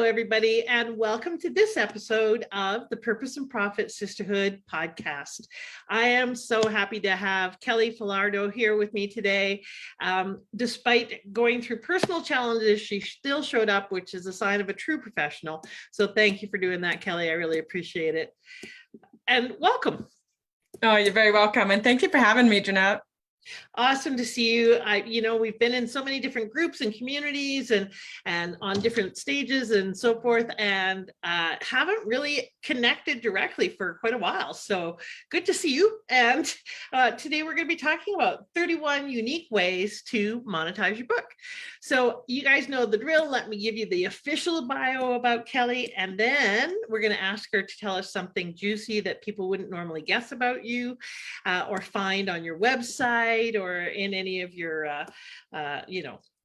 everybody, and welcome to this episode of the Purpose and Profit Sisterhood podcast. I am so happy to have Kelly Falardeau here with me today. Despite going through personal challenges, she still showed up, which is a sign of a true professional. So thank you for doing that, Kelly. I really appreciate it. And welcome. Oh, you're very welcome. And thank you for having me, Jeanette. Awesome to see you. We've been in so many different groups and communities and on different stages and so forth, and haven't really connected directly for quite a while. So good to see you. And today we're going to be talking about 31 unique ways to monetize your book. So you guys know the drill. Let me give you the official bio about Kelly, and then we're going to ask her to tell us something juicy that people wouldn't normally guess about you or find on your website or in any of your,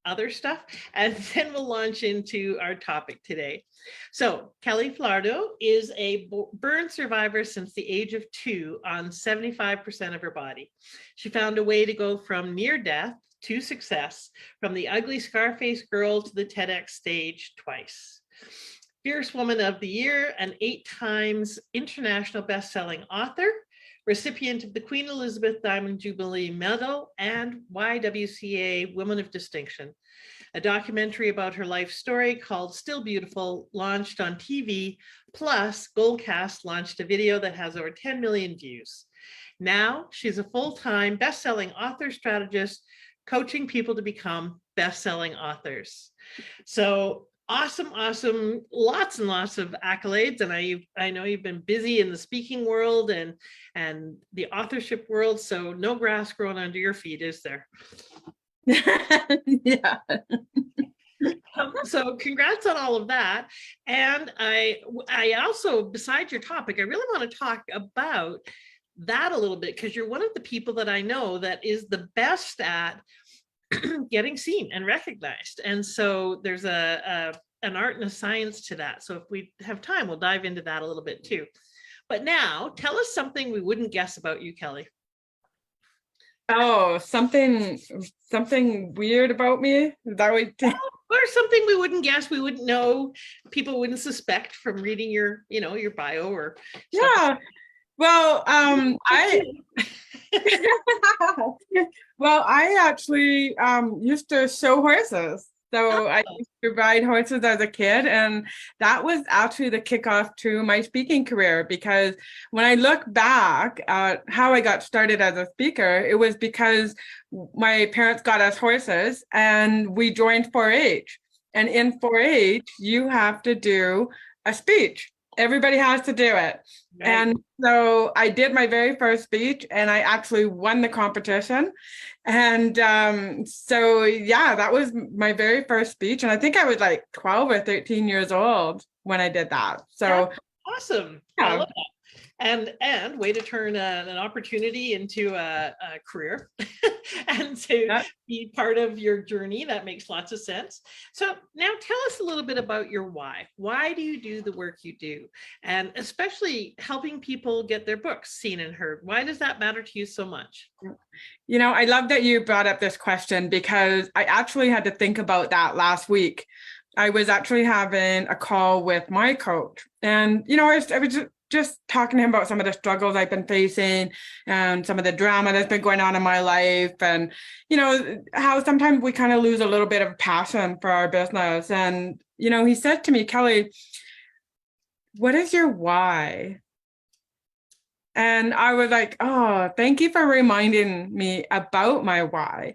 other stuff. And then we'll launch into our topic today. So Kelly Falardeau is a burn survivor since the age of 2 on 75% of her body. She found a way to go from near death to success, from the ugly Scarface girl to the TEDx stage twice. Fierce Woman of the Year, an 8 times international best-selling author, recipient of the Queen Elizabeth Diamond Jubilee Medal and YWCA Women of Distinction. A documentary about her life story called Still Beautiful launched on TV, plus Goldcast launched a video that has over 10 million views. Now she's a full-time best-selling author strategist, coaching people to become best-selling authors. So awesome, lots and lots of accolades. And I know you've been busy in the speaking world and the authorship world, so no grass growing under your feet, is there? Yeah. So congrats on all of that. And I also, besides your topic, I really want to talk about that a little bit, because you're one of the people that I know that is the best at getting seen and recognized. And so there's an art and a science to that. So if we have time, we'll dive into that a little bit too. But now tell us something we wouldn't guess about you, Kelly. Oh, something weird about me? Or something we wouldn't guess, we wouldn't know, people wouldn't suspect from reading your bio or yeah. Well, I actually used to show horses. So I used to ride horses as a kid, and that was actually the kickoff to my speaking career, because when I look back at how I got started as a speaker, it was because my parents got us horses and we joined 4-H. And in 4-H, you have to do a speech. Everybody has to do it. Right. And so I did my very first speech and I actually won the competition. And so, yeah, that was my very first speech. And I think I was like 12 or 13 years old when I did that. So that's awesome. Yeah. I love that. And way to turn an opportunity into a career and to be part of your journey. That makes lots of sense. So now tell us a little bit about your why. Why do you do the work you do? And especially helping people get their books seen and heard. Why does that matter to you so much? I love that you brought up this question, because I actually had to think about that last week. I was actually having a call with my coach, and I was just talking to him about some of the struggles I've been facing and some of the drama that's been going on in my life, and how sometimes we kind of lose a little bit of passion for our business. And he said to me, Kelly, what is your why? And I was like, oh, thank you for reminding me about my why.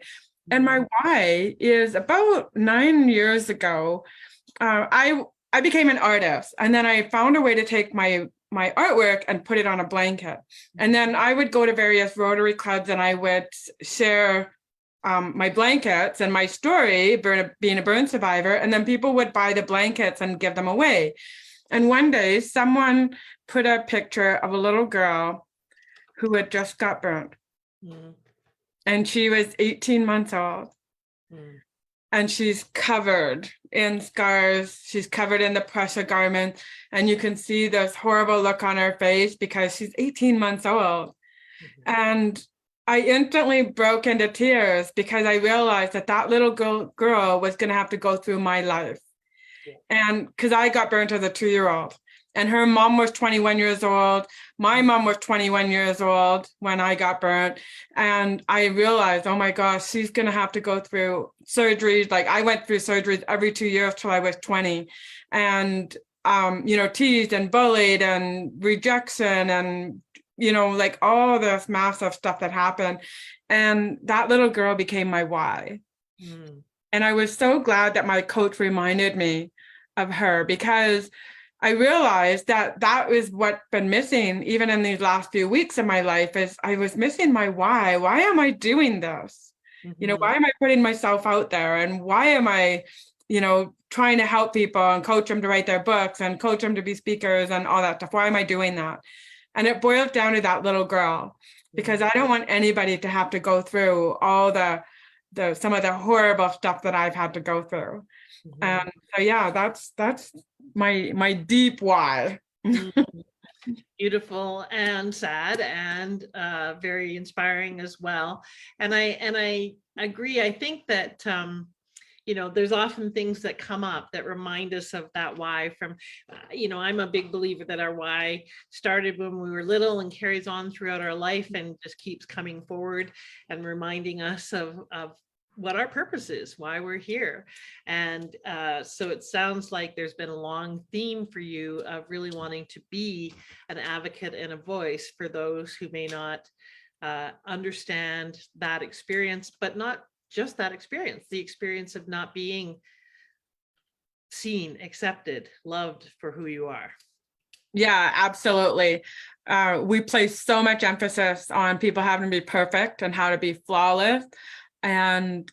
And my why is about 9 years ago, I became an artist, and then I found a way to take my artwork and put it on a blanket. And then I would go to various Rotary clubs and I would share my blankets and my story, being a burn survivor, and then people would buy the blankets and give them away. And one day someone put a picture of a little girl who had just got burnt. Mm. And she was 18 months old. Mm. And she's covered in scars. She's covered in the pressure garment. And you can see this horrible look on her face because she's 18 months old. Mm-hmm. And I instantly broke into tears because I realized that little girl was going to have to go through my life. And because I got burnt as a 2-year-old, and her mom was 21 years old. My mom was 21 years old when I got burnt. And I realized, oh my gosh, she's going to have to go through surgeries. Like I went through surgeries every 2 years till I was 20. And, teased and bullied and rejection and, like all this massive stuff that happened. And that little girl became my why. Mm. And I was so glad that my coach reminded me of her, because I realized that that is what's been missing even in these last few weeks of my life. Is I was missing my why. Why am I doing this? Why am I putting myself out there? And why am I, trying to help people and coach them to write their books and coach them to be speakers and all that stuff? Why am I doing that? And it boils down to that little girl, because I don't want anybody to have to go through all some of the horrible stuff that I've had to go through. So yeah, that's my deep why. Beautiful and sad and very inspiring as well. And I agree. I think that there's often things that come up that remind us of that why from, I'm a big believer that our why started when we were little and carries on throughout our life and just keeps coming forward and reminding us of what our purpose is, why we're here. And so it sounds like there's been a long theme for you of really wanting to be an advocate and a voice for those who may not understand that experience, but not just that experience, the experience of not being seen, accepted, loved for who you are. Yeah, absolutely. We place so much emphasis on people having to be perfect and how to be flawless. And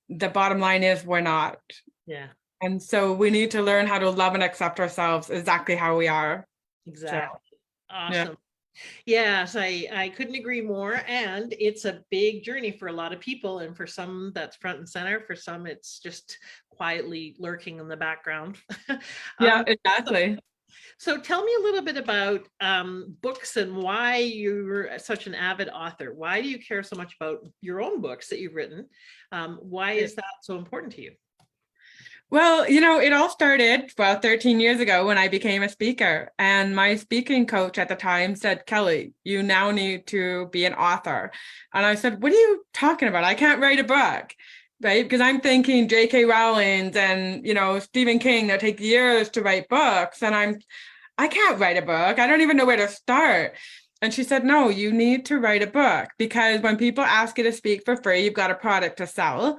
the bottom line is we're not. Yeah. And so we need to learn how to love and accept ourselves exactly how we are. Exactly. So, awesome. Yes, I couldn't agree more. And it's a big journey for a lot of people. And for some that's front and center. For some, it's just quietly lurking in the background. Yeah, exactly. So tell me a little bit about books and why you're such an avid author. Why do you care so much about your own books that you've written? Why is that so important to you? Well, it all started 13 years ago when I became a speaker. And my speaking coach at the time said, Kelly, you now need to be an author. And I said, what are you talking about? I can't write a book. Right? Because I'm thinking J.K. Rowling and, Stephen King that take years to write books. And I can't write a book. I don't even know where to start. And she said, no, you need to write a book, because when people ask you to speak for free, you've got a product to sell.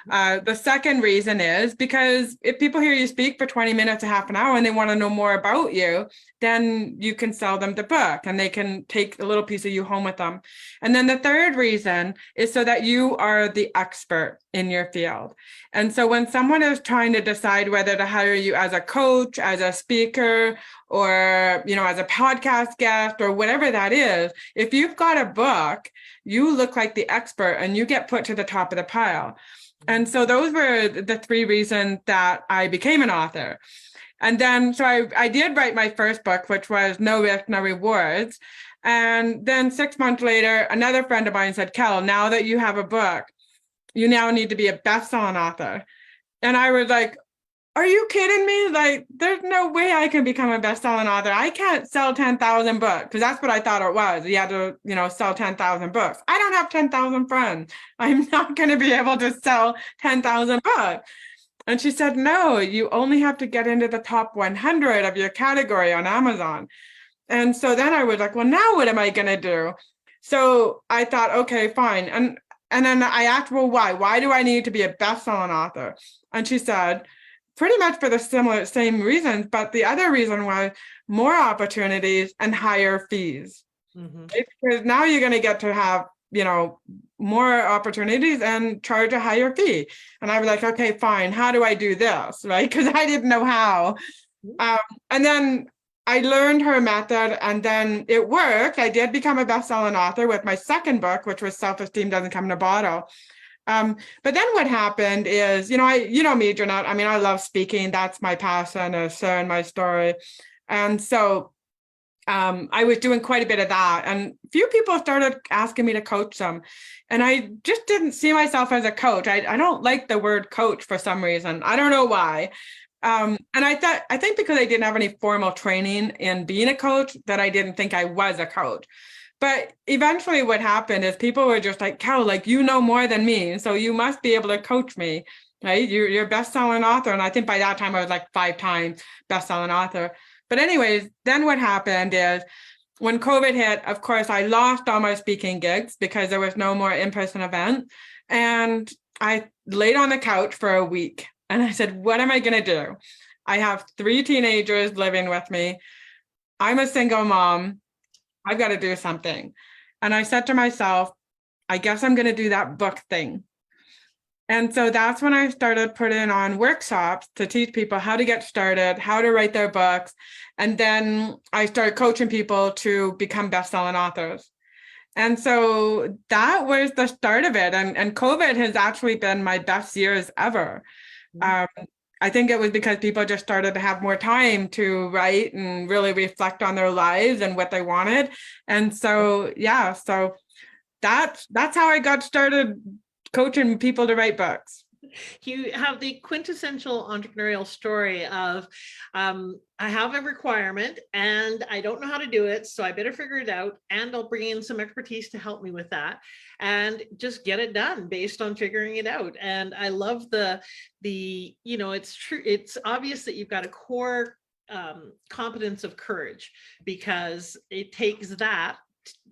The second reason is because if people hear you speak for 20 minutes, a half an hour, and they want to know more about you, then you can sell them the book and they can take a little piece of you home with them. And then the third reason is so that you are the expert in your field. And so when someone is trying to decide whether to hire you as a coach, as a speaker, or, as a podcast guest or whatever that is, if you've got a book, you look like the expert and you get put to the top of the pile. And so those were the three reasons that I became an author. And then, so I did write my first book, which was No Risk, No Rewards. And then 6 months later, another friend of mine said, Kel, now that you have a book, you now need to be a best-selling author. And I was like, are you kidding me? Like, there's no way I can become a best-selling author. I can't sell 10,000 books, because that's what I thought it was. You had to, sell 10,000 books. I don't have 10,000 friends. I'm not going to be able to sell 10,000 books. And she said, no, you only have to get into the top 100 of your category on Amazon. And so then I was like, well, now what am I going to do? So I thought, okay, fine. And then I asked, well, why? Why do I need to be a best-selling author? And she said, pretty much for the same reasons, but the other reason was more opportunities and higher fees. Mm-hmm. Because now you're going to get to have, more opportunities and charge a higher fee. And I was like, okay, fine. How do I do this? Right? Because I didn't know how. And then I learned her method, and then it worked. I did become a best-selling author with my second book, which was Self-Esteem Doesn't Come in a Bottle. But then what happened is, me, Jeanette, I love speaking. That's my passion, is sharing my story. And so I was doing quite a bit of that, and few people started asking me to coach them. And I just didn't see myself as a coach. I don't like the word coach for some reason. I don't know why, And I think because I didn't have any formal training in being a coach, that I didn't think I was a coach. But eventually what happened is people were just like, Cal, like, you know more than me, so you must be able to coach me, right? You're a best-selling author. And I think by that time I was like 5-time best-selling author. But anyways, then what happened is when COVID hit, of course, I lost all my speaking gigs because there was no more in-person event. And I laid on the couch for a week and I said, what am I going to do? I have 3 teenagers living with me. I'm a single mom. I've got to do something. And I said to myself, I guess I'm going to do that book thing. And so that's when I started putting on workshops to teach people how to get started, how to write their books. And then I started coaching people to become best-selling authors. And so that was the start of it. And COVID has actually been my best years ever. I think it was because people just started to have more time to write and really reflect on their lives and what they wanted. And so, yeah, so that's how I got started coaching people to write books. You have the quintessential entrepreneurial story of, I have a requirement and I don't know how to do it, so I better figure it out, and I'll bring in some expertise to help me with that and just get it done based on figuring it out. And I love the it's true. It's obvious that you've got a core competence of courage, because it takes that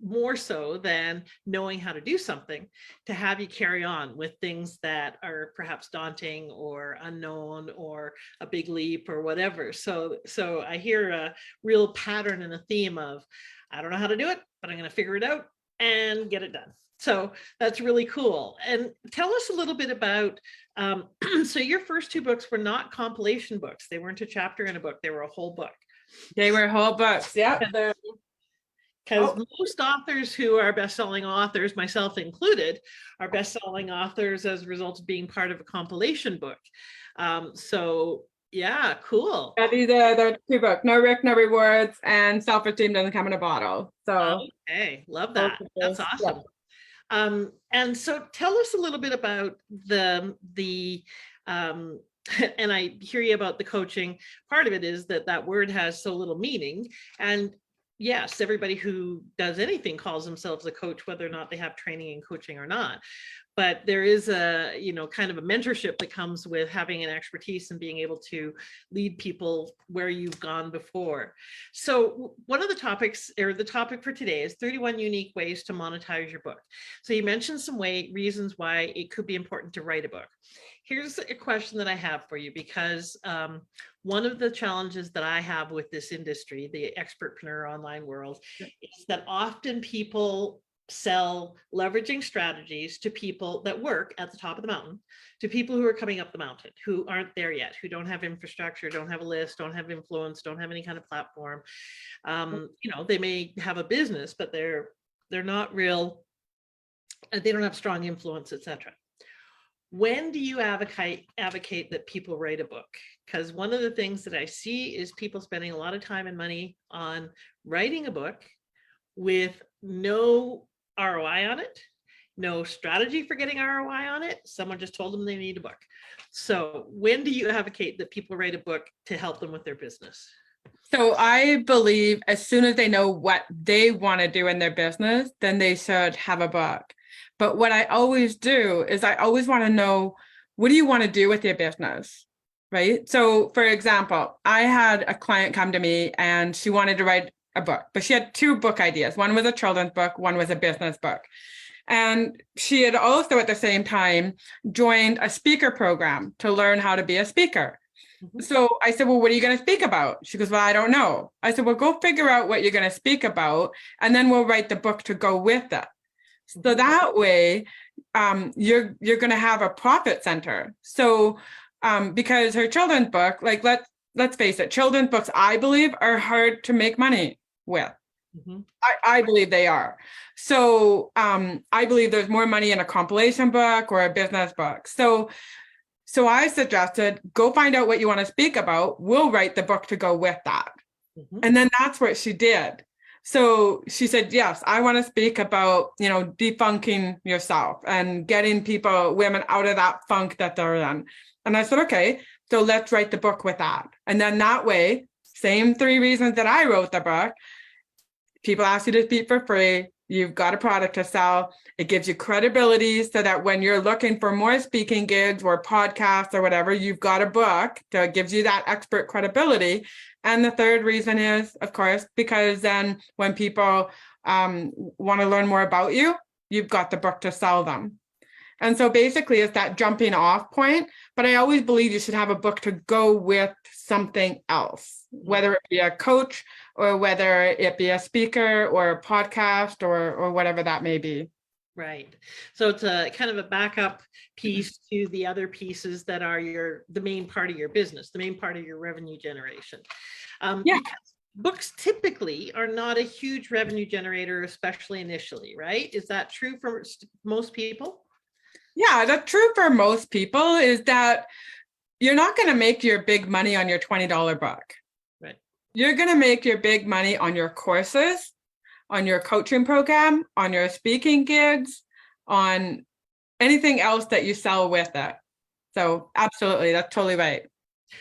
more so than knowing how to do something to have you carry on with things that are perhaps daunting or unknown or a big leap or whatever. So I hear a real pattern and a theme of, I don't know how to do it, but I'm going to figure it out and get it done. So that's really cool. And tell us a little bit about, so your first 2 books were not compilation books. They weren't a chapter in a book. They were a whole book. They were whole books. Yeah. Because most authors who are best-selling authors, myself included, are best-selling authors as a result of being part of a compilation book. So yeah, cool. Yeah, these are the 2 books, No Risk, No Rewards, and Self-Esteem Doesn't Come in a Bottle. So okay, love that. That's awesome. Yeah. And so tell us a little bit about the and I hear you about the coaching. Part of it is that word has so little meaning. And yes, everybody who does anything calls themselves a coach, whether or not they have training in coaching or not. But there is a, kind of a mentorship that comes with having an expertise and being able to lead people where you've gone before. So one of the topics, or the topic for today, is 31 unique ways to monetize your book. So you mentioned some reasons why it could be important to write a book. Here's a question that I have for you, because one of the challenges that I have with this industry, the expertpreneur online world, is that often people sell leveraging strategies to people that work at the top of the mountain, to people who are coming up the mountain, who aren't there yet, who don't have infrastructure, don't have a list, don't have influence, don't have any kind of platform. They may have a business, but they're not real, they don't have strong influence, etc. When do you advocate that people write a book? Because one of the things that I see is people spending a lot of time and money on writing a book with no ROI on it, no strategy for getting ROI on it. Someone just told them they need a book. So when do you advocate that people write a book to help them with their business? So I believe as soon as they know what they want to do in their business, then they should have a book. But what I always do is I always want to know, what do you want to do with your business? Right? So for example, I had a client come to me and she wanted to write a book, but she had 2 book ideas. One was a children's book, one was a business book. And she had also at the same time joined a speaker program to learn how to be a speaker. So I said, well, what are you going to speak about? She goes, well, I don't know. I said, well, go figure out what you're going to speak about, and then we'll write the book to go with it. So that way, you're going to have a profit center. So because her children's book, like let's face it, children's books, I believe, are hard to make money with. I believe they are. So I believe there's more money in a compilation book or a business book. So I suggested, go find out what you want to speak about. We'll write the book to go with that. And then that's what she did. So she said, yes, I want to speak about, defunking yourself and getting women out of that funk that they're in. And I said, okay. So let's write the book with that. And then that way, same 3 reasons that I wrote the book. People ask you to speak for free. You've got a product to sell. It gives you credibility so that when you're looking for more speaking gigs or podcasts or whatever, you've got a book that gives you that expert credibility. And the third reason is, of course, because then when people want to learn more about you, you've got the book to sell them. And so basically it's that jumping off point, but I always believe you should have a book to go with something else, whether it be a coach or whether it be a speaker or a podcast or whatever that may be. Right. So it's a kind of a backup piece to the other pieces that are the main part of your business, the main part of your revenue generation. Yeah. Because books typically are not a huge revenue generator, especially initially, right? Is that true for most people? Yeah, that's true for most people, is that you're not going to make your big money on your $20 book. Right. You're going to make your big money on your courses, on your coaching program, on your speaking gigs, on anything else that you sell with it. So absolutely, that's totally right.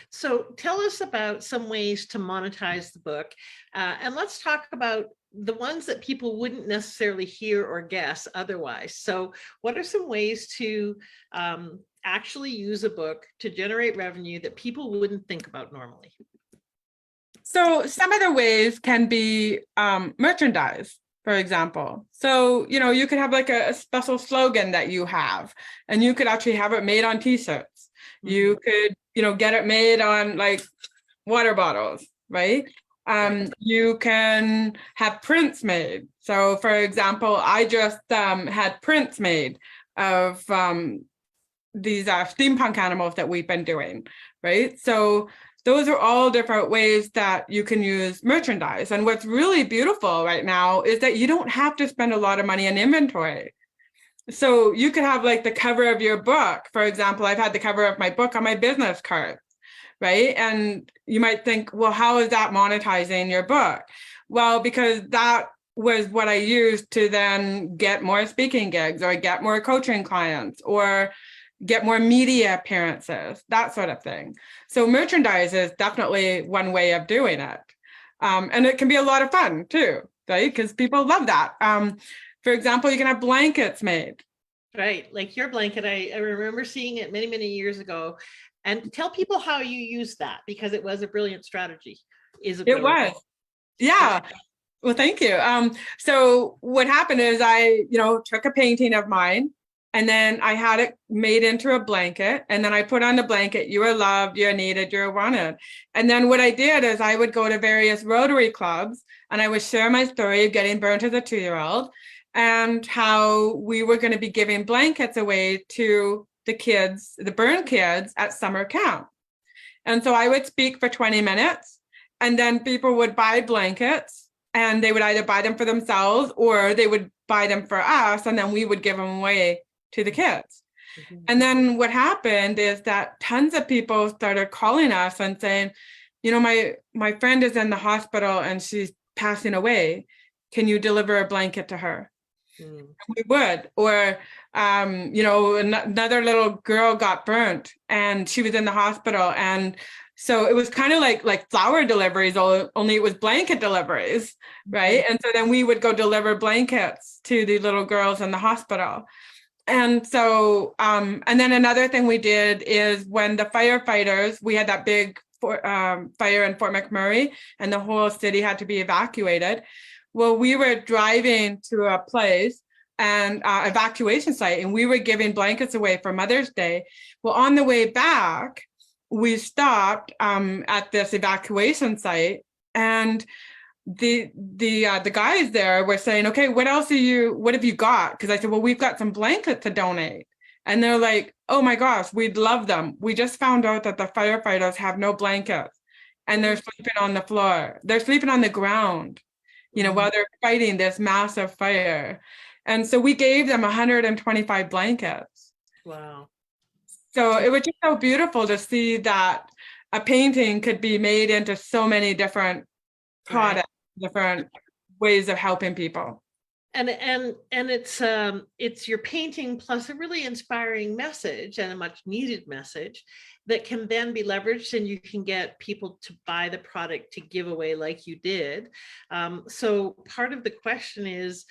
So tell us about some ways to monetize the book. And let's talk about the ones that people wouldn't necessarily hear or guess otherwise. So what are some ways to actually use a book to generate revenue that people wouldn't think about normally? So some of the ways can be merchandise, for example. So, you could have like a special slogan that you have, and you could actually have it made on t-shirts. You could, get it made on like water bottles, right? You can have prints made. So for example, I just had prints made of these steampunk animals that we've been doing, right? So those are all different ways that you can use merchandise. And what's really beautiful right now is that you don't have to spend a lot of money on inventory. So you could have like the cover of your book. For example, I've had the cover of my book on my business card, right? And you might think, well, how is that monetizing your book? Well, because that was what I used to then get more speaking gigs or get more coaching clients or get more media appearances, that sort of thing. So merchandise is definitely one way of doing it. And it can be a lot of fun too, right? Because people love that. For example, you can have blankets made. Right, like your blanket, I remember seeing it many, many years ago. And tell people how you use that, because it was a brilliant strategy. It was. Yeah. Well, thank you. So what happened is I, took a painting of mine and then I had it made into a blanket. And then I put on the blanket, you are loved, you're needed, you're wanted. And then what I did is I would go to various Rotary clubs and I would share my story of getting burnt as a 2-year-old and how we were going to be giving blankets away to the kids, the burn kids at summer camp. And so I would speak for 20 minutes and then people would buy blankets and they would either buy them for themselves or they would buy them for us. And then we would give them away to the kids. And then what happened is that tons of people started calling us and saying, my friend is in the hospital and she's passing away. Can you deliver a blanket to her? We would. Or, another little girl got burnt and she was in the hospital. And so it was kind of like flower deliveries, only it was blanket deliveries, right? And so then we would go deliver blankets to the little girls in the hospital. And so, and then another thing we did is when the firefighters, we had that big fire in Fort McMurray and the whole city had to be evacuated. Well, we were driving to a place and evacuation site and we were giving blankets away for Mother's Day. Well, on the way back, we stopped at this evacuation site and the guys there were saying, okay, what have you got? Because I said, well, we've got some blankets to donate. And they're like, oh my gosh, we'd love them. We just found out that the firefighters have no blankets and they're sleeping on the floor. They're sleeping on the ground, while they're fighting this massive fire. And so we gave them 125 blankets. Wow. So it was just so beautiful to see that a painting could be made into so many different products, different ways of helping people. And it's your painting plus a really inspiring message, and a much needed message, that can then be leveraged, and you can get people to buy the product to give away like you did. So part of the question is,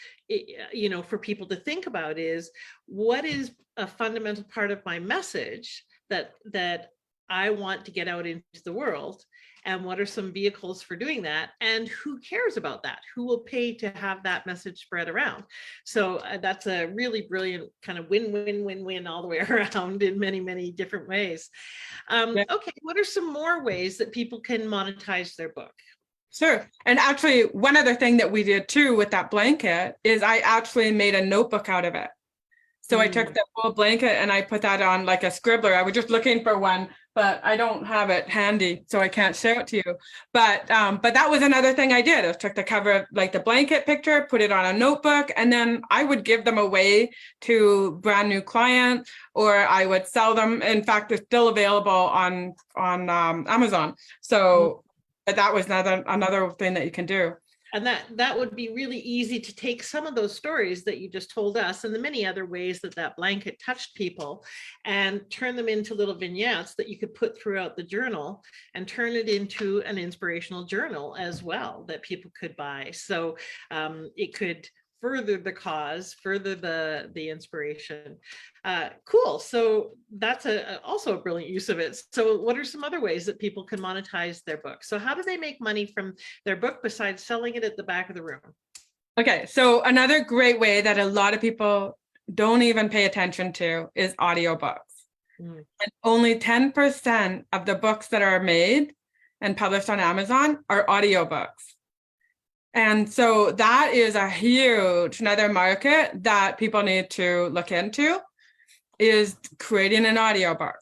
for people to think about is, what is a fundamental part of my message that I want to get out into the world? And what are some vehicles for doing that? And who cares about that? Who will pay to have that message spread around? So that's a really brilliant kind of win-win-win-win all the way around in many, many different ways. Yeah. Okay, what are some more ways that people can monetize their book? Sure. And actually, one other thing that we did too with that blanket is I actually made a notebook out of it. So I took the whole blanket and I put that on like a scribbler. I was just looking for one, but I don't have it handy, so I can't share it to you. But that was another thing I did. I took the cover of like the blanket picture, put it on a notebook, and then I would give them away to brand new clients, or I would sell them. In fact, it's still available on Amazon. So that was another thing that you can do. And that would be really easy to take some of those stories that you just told us, and the many other ways that blanket touched people, and turn them into little vignettes that you could put throughout the journal, and turn it into an inspirational journal as well that people could buy. So it could further the cause, further the inspiration. Cool. So that's also a brilliant use of it. So what are some other ways that people can monetize their book? So how do they make money from their book besides selling it at the back of the room? Okay, so another great way that a lot of people don't even pay attention to is audiobooks. And only 10% of the books that are made and published on Amazon are audiobooks. And so that is a huge another market that people need to look into, is creating an audiobook.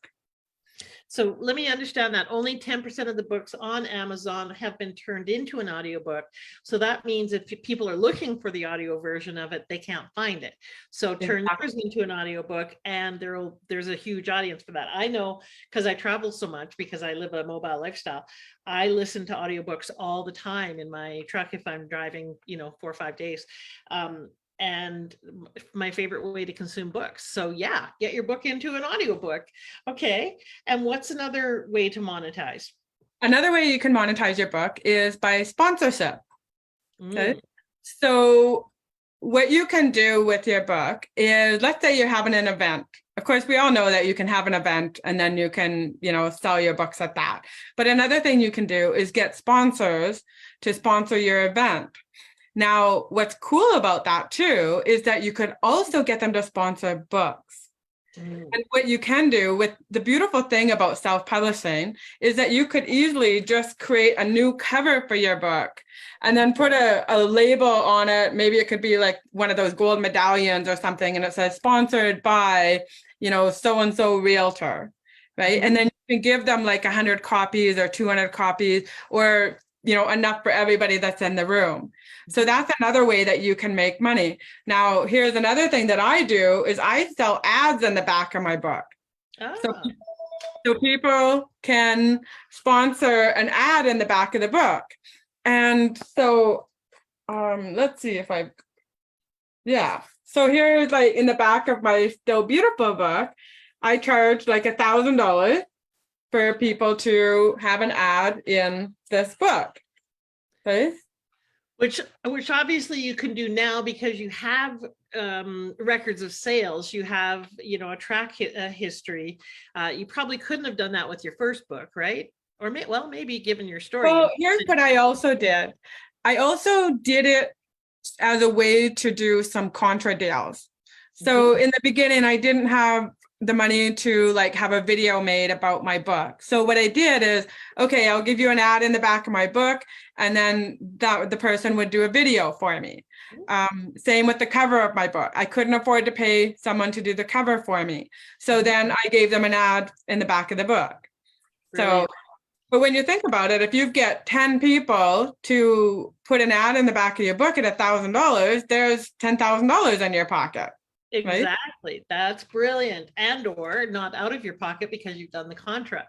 So let me understand that only 10% of the books on Amazon have been turned into an audiobook. So that means if people are looking for the audio version of it, they can't find it. So turn yours into an audiobook, and there's a huge audience for that. I know, because I travel so much, because I live a mobile lifestyle. I listen to audiobooks all the time in my truck if I'm driving, 4 or 5 days. And my favorite way to consume books. So yeah, get your book into an audiobook. Okay. And what's another way to monetize? Another way you can monetize your book is by sponsorship. Okay. So what you can do with your book is, let's say you're having an event. Of course, we all know that you can have an event and then you can, sell your books at that. But another thing you can do is get sponsors to sponsor your event. Now, what's cool about that too is that you could also get them to sponsor books. And what you can do with the beautiful thing about self-publishing is that you could easily just create a new cover for your book and then put a label on it. Maybe it could be like one of those gold medallions or something, and it says sponsored by, so-and-so realtor, right? And then you can give them like 100 copies or 200 copies, or enough for everybody that's in the room. So that's another way that you can make money. Now, here's another thing that I do is I sell ads in the back of my book. So people can sponsor an ad in the back of the book. And so let's see if so here's like in the back of my Still Beautiful book, I charge like $1,000 for people to have an ad in this book. Okay. Which obviously you can do now because you have records of sales, you have, a track history. You probably couldn't have done that with your first book, right? Or maybe given your story. Well, here's what I also did. I also did it as a way to do some contra deals. So in the beginning, I didn't have the money to like have a video made about my book. So what I did is, okay, I'll give you an ad in the back of my book, and then the person would do a video for me. Same with the cover of my book. I couldn't afford to pay someone to do the cover for me. So then I gave them an ad in the back of the book. Brilliant. So, but when you think about it, if you get 10 people to put an ad in the back of your book at $1,000, there's $10,000 in your pocket. right? Exactly. That's brilliant. And or not out of your pocket because you've done the contra.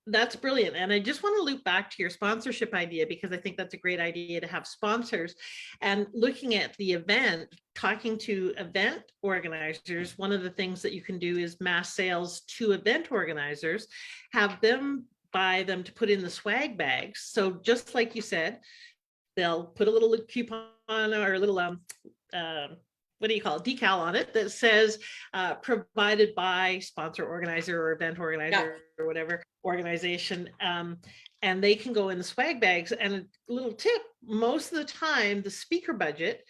That's brilliant. And I just want to loop back to your sponsorship idea, because I think that's a great idea to have sponsors. And looking at the event, talking to event organizers, one of the things that you can do is mass sales to event organizers, have them buy them to put in the swag bags. So just like you said, they'll put a little coupon or a little what do you call it, decal on it that says provided by sponsor organizer or event organizer or whatever organization, and they can go in the swag bags. And a little tip, most of the time the speaker budget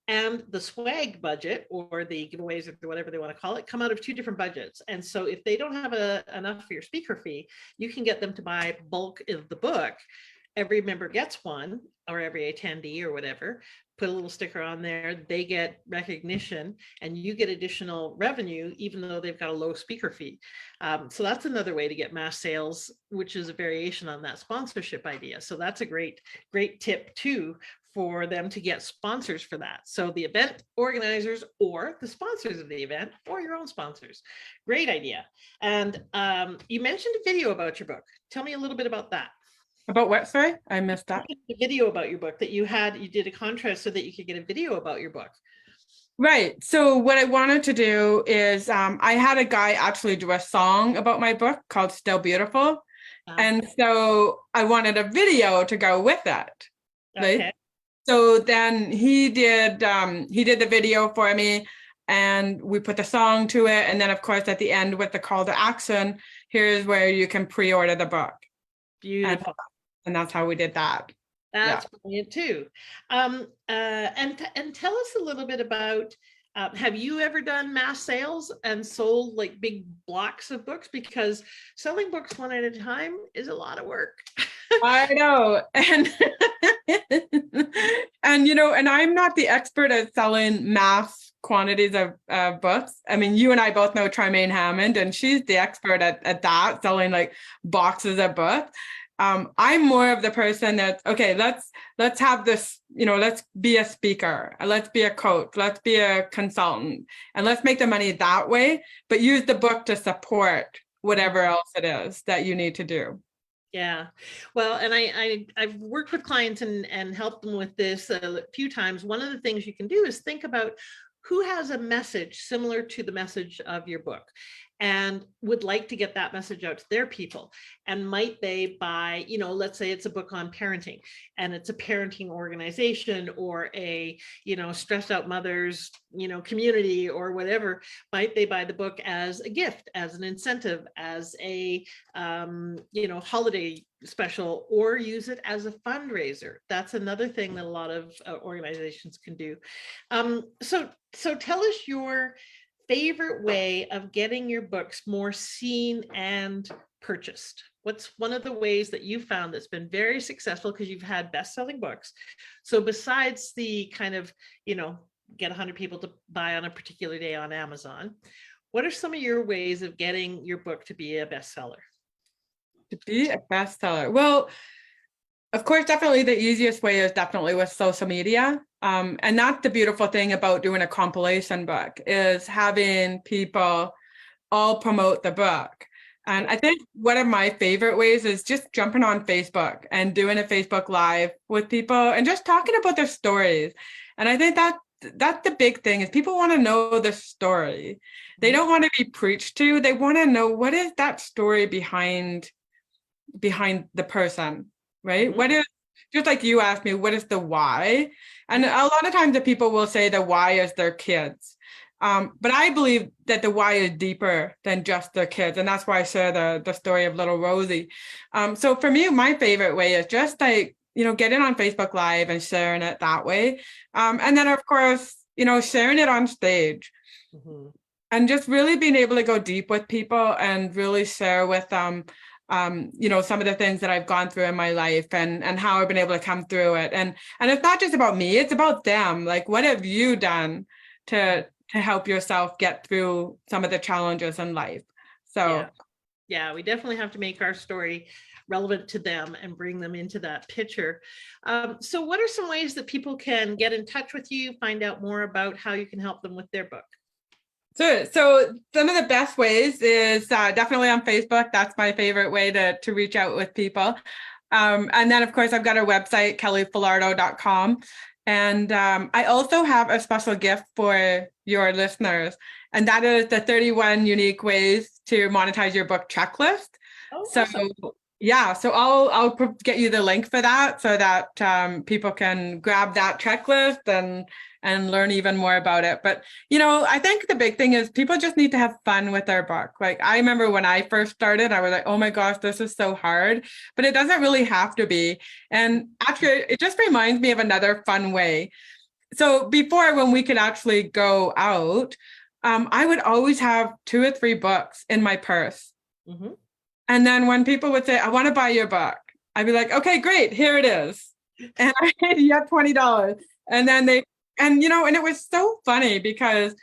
and the swag budget, or the giveaways or whatever they want to call it, come out of two different budgets. And so if they don't have enough for your speaker fee, you can get them to buy bulk of the book. Every member gets one, or every attendee or whatever, put a little sticker on there, they get recognition, and you get additional revenue, even though they've got a low speaker fee. So that's another way to get mass sales, which is a variation on that sponsorship idea. So that's a great tip too, for them to get sponsors for that. So the event organizers or the sponsors of the event, or your own sponsors. Great idea. And you mentioned a video about your book. Tell me a little bit about that. About what? Sorry, I missed that. The video about your book that you did a contrast so that you could get a video about your book. Right. So what I wanted to do is I had a guy actually do a song about my book called Still Beautiful. And so I wanted a video to go with that. Right. Okay. So then he did the video for me, and we put the song to it. And then of course at the end with the call to action, here's where you can pre-order the book. Beautiful. And that's how we did that. That's brilliant too. And tell us a little bit about, have you ever done mass sales and sold like big blocks of books? Because selling books one at a time is a lot of work. I know. And you know, and I'm not the expert at selling mass quantities of books. I mean, you and I both know Tremaine Hammond, and she's the expert at that, selling like boxes of books. I'm more of the person that, okay, let's have this, you know, let's be a speaker, let's be a coach, let's be a consultant, and let's make the money that way, but use the book to support whatever else it is that you need to do. Yeah, well, and I've worked with clients and helped them with this a few times. One of the things you can do is think about who has a message similar to the message of your book and would like to get that message out to their people. And might they buy, you know, let's say it's a book on parenting and it's a parenting organization or a, you know, stressed out mothers, you know, community or whatever. Might they buy the book as a gift, as an incentive, as a, you know, holiday special, or use it as a fundraiser? That's another thing that a lot of organizations can do. So tell us your favorite way of getting your books more seen and purchased. What's one of the ways that you found that's been very successful, because you've had best-selling books? So besides the kind of, you know, get 100 people to buy on a particular day on Amazon, what are some of your ways of getting your book to be a bestseller? To be a bestseller? Well, of course, definitely the easiest way is definitely with social media. And that's the beautiful thing about doing a compilation book, is having people all promote the book. And I think one of my favorite ways is just jumping on Facebook and doing a Facebook Live with people and just talking about their stories. And I think that's the big thing, is people want to know the story. They don't want to be preached to. They want to know, what is that story behind the person, right? Mm-hmm. What is, just like you asked me, what is the why? And a lot of times the people will say the why is their kids. But I believe that the why is deeper than just their kids. And that's why I share the story of little Rosie. So for me, my favorite way is just like, you know, getting on Facebook Live and sharing it that way. And then of course, you know, sharing it on stage. Mm-hmm. And just really being able to go deep with people and really share with them, you know, some of the things that I've gone through in my life and how I've been able to come through it. And it's not just about me, it's about them. Like, what have you done to help yourself get through some of the challenges in life? So yeah, we definitely have to make our story relevant to them and bring them into that picture. So what are some ways that people can get in touch with you, find out more about how you can help them with their book? So some of the best ways is definitely on Facebook. That's my favorite way to reach out with people. And then, of course, I've got a website, kellyfalardeau.com. And I also have a special gift for your listeners, and that is the 31 unique ways to monetize your book checklist. Oh, So awesome. yeah, so I'll get you the link for that so that people can grab that checklist and learn even more about it. But I think the big thing is people just need to have fun with their book. Like I remember when I first started, I was like, oh my gosh, this is so hard, but it doesn't really have to be. And actually, it just reminds me of another fun way. So before, when we could actually go out, I would always have 2 or 3 books in my purse. Mhm. And then when people would say, I want to buy your book, I'd be like, okay, great, here it is. And you have $20. And then and it was so funny because,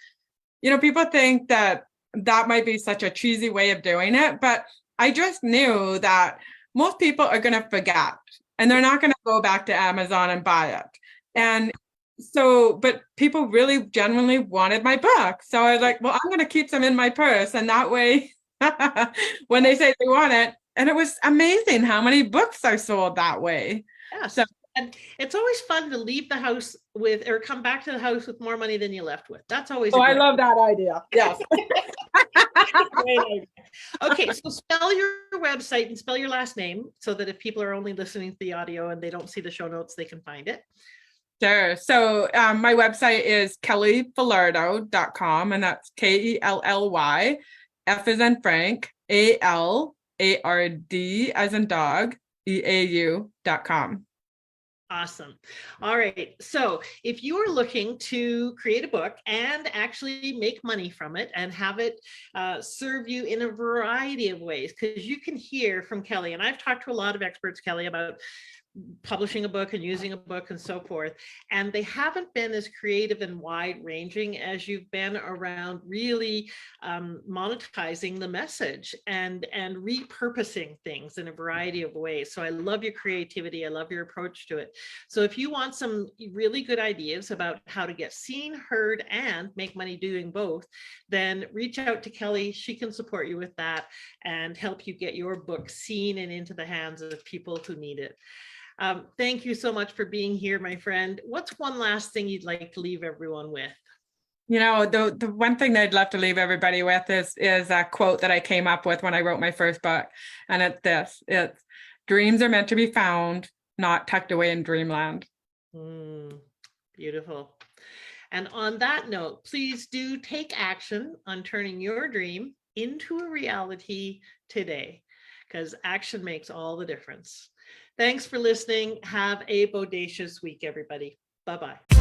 people think that that might be such a cheesy way of doing it. But I just knew that most people are going to forget and they're not going to go back to Amazon and buy it. And so, but people really genuinely wanted my book. So I was like, well, I'm going to keep them in my purse. And that way, when they say they want it, and it was amazing how many books I sold that way. Yes. So, And it's always fun to leave the house with, or come back to the house with more money than you left with. That's always oh, a I great, love that idea. Yes. great idea. Okay, so spell your website and spell your last name so that if people are only listening to the audio and they don't see the show notes, they can find it. Sure. So my website is kellyfalardeau.com, and that's KELLY, F as in Frank, ALARD as in dog, EAU.com. Awesome. All right. So if you are looking to create a book and actually make money from it and have it serve you in a variety of ways, because you can hear from Kelly, and I've talked to a lot of experts, Kelly, about publishing a book and using a book and so forth, and they haven't been as creative and wide ranging as you've been around really monetizing the message and repurposing things in a variety of ways. So I love your creativity. I love your approach to it. So if you want some really good ideas about how to get seen, heard, and make money doing both, then reach out to Kelly. She can support you with that and help you get your book seen and into the hands of people who need it. Thank you so much for being here, my friend. What's one last thing you'd like to leave everyone with? The one thing that I'd love to leave everybody with is a quote that I came up with when I wrote my first book. And it's this: it's dreams are meant to be found, not tucked away in dreamland. Beautiful. And on that note, please do take action on turning your dream into a reality today, because action makes all the difference. Thanks for listening. Have a bodacious week, everybody. Bye-bye.